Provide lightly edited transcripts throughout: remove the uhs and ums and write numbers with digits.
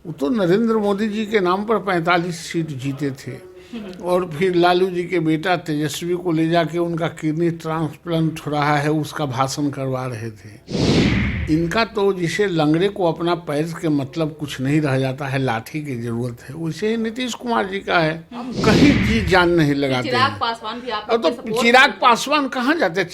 वो तो नरेंद्र मोदी जी के नाम पर 45 सीट जीते थे और फिर लालू जी के बेटा तेजस्वी को ले जाके उनका किडनी ट्रांसप्लांट हो रहा है उसका भाषण करवा रहे थे। इनका तो जिसे लंगड़े को अपना पैर के मतलब कुछ नहीं रह जाता है, लाठी की जरूरत है, वैसे ही नीतीश कुमार जी का है। हम कहीं जी जान नहीं लगाते चिराग हैं। पासवान भी आप और तो चिराग पासवान कहाँ जाते हैं?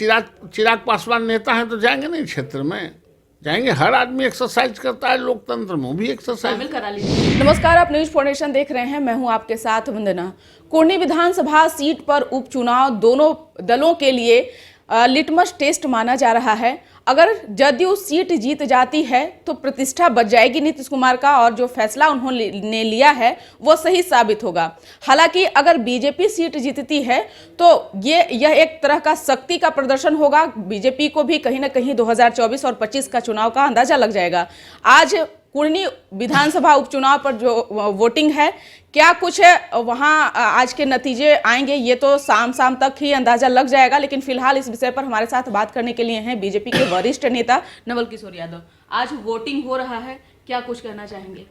चिराग पासवान नेता हैं तो जाएंगे नहीं क्षेत्र में, जाएंगे। हर आदमी एक्सरसाइज करता है लोकतंत्र में, वो भी एक्सरसाइज शामिल करा लीजिए। नमस्कार, आप न्यूज फाउंडेशन देख रहे हैं, मैं हूं आपके साथ वंदना। कुर्नी विधानसभा सीट पर उपचुनाव दोनों दलों के लिए लिटमस टेस्ट माना जा रहा है। अगर जदयू सीट जीत जाती है तो प्रतिष्ठा बच जाएगी नीतीश कुमार का, और जो फैसला उन्होंने लिया है वो सही साबित होगा। हालांकि अगर बीजेपी सीट जीतती है तो यह एक तरह का शक्ति का प्रदर्शन होगा। बीजेपी को भी कहीं ना कहीं 2024 और 25 का चुनाव का अंदाजा लग जाएगा। आज कुर्नी विधानसभा उपचुनाव पर जो वोटिंग है, क्या कुछ है वहां आज के नतीजे आएंगे ये तो शाम तक ही अंदाजा लग जाएगा। लेकिन फिलहाल इस विषय पर हमारे साथ बात करने के लिए हैं बीजेपी के वरिष्ठ नेता नवल किशोर यादव। आज वोटिंग हो रहा है, क्या कुछ कहना चाहेंगे?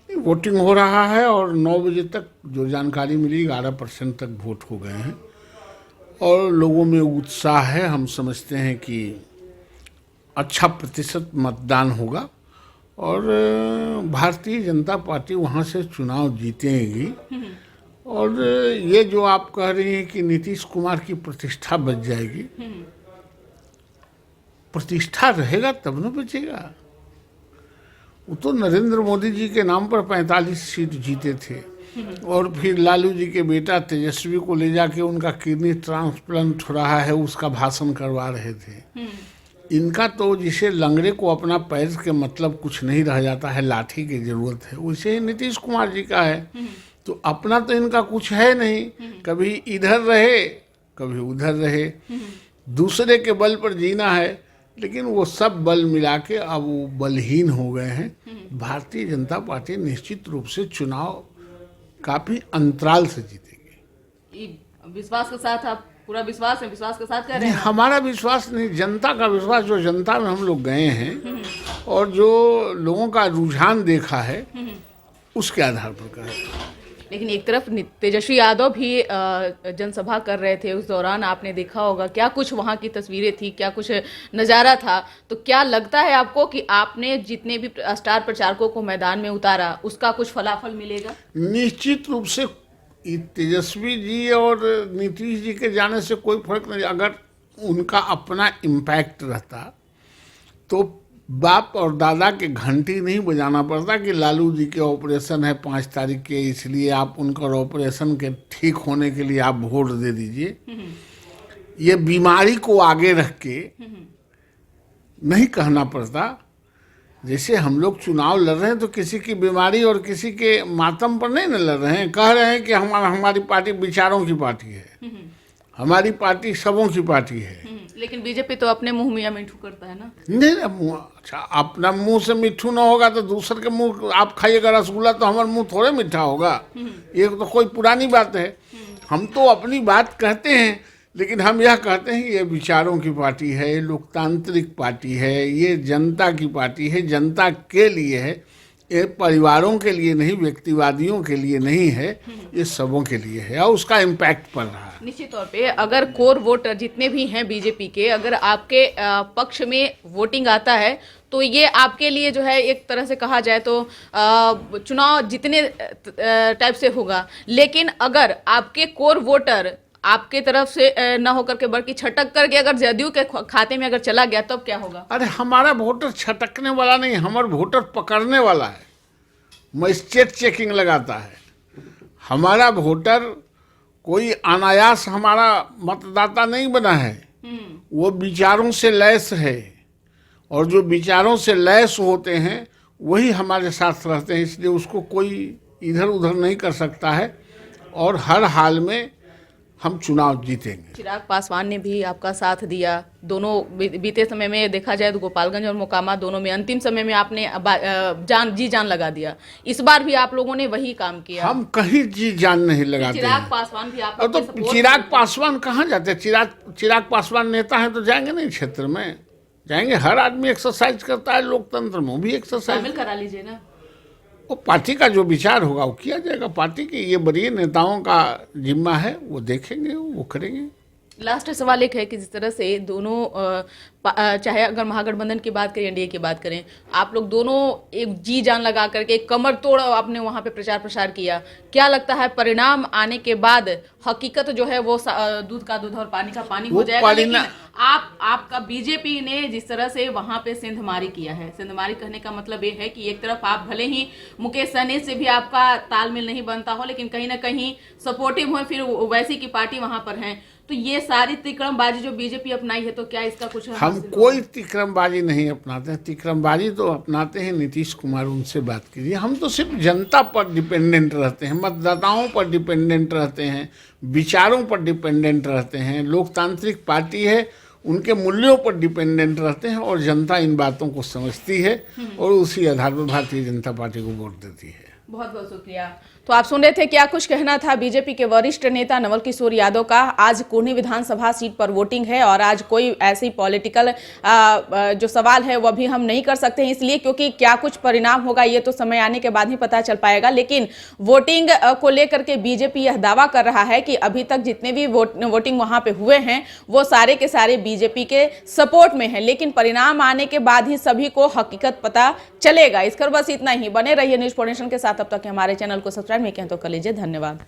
वोटिंग हो रहा है और 9 बजे तक जो जानकारी मिली 11% तक वोट हो गए हैं और लोगों में उत्साह है। हम समझते हैं कि अच्छा प्रतिशत मतदान होगा और भारतीय जनता पार्टी वहाँ से चुनाव जीतेगी। और ये जो आप कह रही हैं कि नीतीश कुमार की प्रतिष्ठा बच जाएगी, प्रतिष्ठा रहेगा तब न बचेगा। वो तो नरेंद्र मोदी जी के नाम पर 45 सीट जीते थे और फिर लालू जी के बेटा तेजस्वी को ले जाके उनका किडनी ट्रांसप्लांट हो रहा है उसका भाषण करवा रहे थे। इनका तो जिसे लंगड़े को अपना पैर के मतलब कुछ नहीं रह जाता है, लाठी की जरूरत है, वैसे ही नीतीश कुमार जी का है। तो अपना तो इनका कुछ है नहीं, कभी इधर रहे कभी उधर रहे, दूसरे के बल पर जीना है। लेकिन वो सब बल मिला के अब वो बलहीन हो गए हैं। भारतीय जनता पार्टी निश्चित रूप से चुनाव काफी अंतराल से जीतेगी। विश्वास के साथ आप पूरा विश्वास के साथ कह रहे हैं? हमारा विश्वास नहीं, जनता का विश्वास। जो जनता में हम लोग गए हैं और जो लोगों का रुझान देखा है उसके आधार पर कह रहे हैं। लेकिन एक तरफ तेजस्वी यादव भी जनसभा कर रहे थे, उस दौरान आपने देखा होगा क्या कुछ वहां की तस्वीरें थी, क्या कुछ नज़ारा था। तो क्या लगता है आपको कि आपने जितने भी स्टार प्रचारकों को मैदान में उतारा उसका कुछ फलाफल मिलेगा? निश्चित रूप से तेजस्वी जी और नीतीश जी के जाने से कोई फर्क नहीं। अगर उनका अपना इम्पैक्ट रहता तो बाप और दादा के घंटी नहीं बजाना पड़ता कि लालू जी के ऑपरेशन है 5 तारीख के, इसलिए आप उनका ऑपरेशन के ठीक होने के लिए आप वोट दे दीजिए। ये बीमारी को आगे रख के नहीं कहना पड़ता। जैसे हम लोग चुनाव लड़ रहे हैं तो किसी की बीमारी और किसी के मातम पर नहीं न लड़ रहे हैं, कह रहे हैं कि हमारी पार्टी विचारों की पार्टी है, हमारी पार्टी सबों की पार्टी है। लेकिन बीजेपी तो अपने मुंह मियां मिठू करता है ना? नहीं, अच्छा, अपना मुंह से मिठू ना होगा तो दूसरे के मुंह आप खाइएगा रसगुल्ला तो हमारा मुंह थोड़े मीठा होगा। ये तो कोई पुरानी बात है। हम तो अपनी बात कहते हैं, लेकिन हम यह कहते हैं ये विचारों की पार्टी है, ये लोकतांत्रिक पार्टी है, ये जनता की पार्टी है, जनता के लिए है, ये परिवारों के लिए नहीं, व्यक्तिवादियों के लिए नहीं है, ये सबों के लिए है और उसका इम्पैक्ट पड़ रहा है। निश्चित तौर पे अगर कोर वोटर जितने भी हैं बीजेपी के, अगर आपके पक्ष में वोटिंग आता है तो ये आपके लिए जो है एक तरह से कहा जाए तो चुनाव जितने टाइप से होगा। लेकिन अगर आपके कोर वोटर आपके तरफ से न होकर के बल्कि छटक करके अगर जदयू के खाते में अगर चला गया तब क्या होगा? अरे हमारा वोटर छटकने वाला नहीं, हमारा वोटर पकड़ने वाला है, मजिस्ट्रेट चेकिंग लगाता है। हमारा वोटर कोई अनायास हमारा मतदाता नहीं बना है, वो विचारों से लैस है और जो विचारों से लैस होते हैं वही हमारे साथ रहते हैं, इसलिए उसको कोई इधर उधर नहीं कर सकता है और हर हाल में हम चुनाव जीतेंगे। चिराग पासवान ने भी आपका साथ दिया, दोनों बीते समय में देखा जाए तो गोपालगंज और मोकामा दोनों में अंतिम समय में आपने जान लगा दिया। इस बार भी आप लोगों ने वही काम किया। हम कहीं जी जान नहीं लगाते। चिराग पासवान भी आप तो चिराग पासवान कहाँ जाते? चिराग पासवान नेता है तो जाएंगे नहीं क्षेत्र में, जाएंगे। हर आदमी एक्सरसाइज करता है लोकतंत्र में, भी एक्सरसाइज शामिल करा लीजिए ना। वो पार्टी का जो विचार होगा वो किया जाएगा। पार्टी के ये वरीय नेताओं का जिम्मा है, वो देखेंगे, वो करेंगे। लास्ट सवाल एक है कि जिस तरह से दोनों चाहे अगर महागठबंधन की बात करें, एनडीए की बात करें, आप लोग दोनों एक जी जान लगा करके एक कमर तोड़ आपने वहां पे प्रचार प्रसार किया, क्या लगता है परिणाम आने के बाद हकीकत जो है वो दूध का दूध और पानी का पानी हो जाएगा? लेकिन आपका बीजेपी ने जिस तरह से वहां पे सेंधमारी किया है, सेंधमारी कहने का मतलब ये है कि एक तरफ आप भले ही मुकेश सहनी से भी आपका तालमेल नहीं बनता हो, लेकिन कहीं ना कहीं सपोर्टिव हो, फिर वैसी की पार्टी वहां पर है, तो ये सारी तिक्रमबाजी जो बीजेपी अपनाई है, तो क्या इसका कुछ हम कोई तिक्रमबाजी नहीं अपनाते हैं। तिक्रमबाजी तो अपनाते हैं नीतीश कुमार, उनसे बात कीजिए। हम तो सिर्फ जनता पर डिपेंडेंट रहते हैं, मतदाताओं पर डिपेंडेंट रहते हैं, विचारों पर डिपेंडेंट रहते हैं। लोकतांत्रिक पार्टी है, उनके मूल्यों पर डिपेंडेंट रहते हैं और जनता इन बातों को समझती है और उसी आधार पर भारतीय जनता पार्टी को वोट देती है। बहुत बहुत शुक्रिया। तो आप सुन रहे थे क्या कुछ कहना था बीजेपी के वरिष्ठ नेता नवल किशोर यादव का। आज कुर्नी विधानसभा सीट पर वोटिंग है और आज कोई ऐसी पॉलिटिकल जो सवाल है वह भी हम नहीं कर सकते हैं, इसलिए क्योंकि क्या कुछ परिणाम होगा ये तो समय आने के बाद ही पता चल पाएगा। लेकिन वोटिंग को लेकर के बीजेपी यह दावा कर रहा है कि अभी तक जितने भी वोटिंग वहां पे हुए हैं वो सारे के सारे बीजेपी के सपोर्ट में है, लेकिन परिणाम आने के बाद ही सभी को हकीकत पता चलेगा। इस पर बस इतना ही। बने रहिए न्यूज़ फॉर्नेशन के साथ। अब तक हमारे चैनल को सब्सक्राइब नहीं किया तो कर लीजिए। धन्यवाद।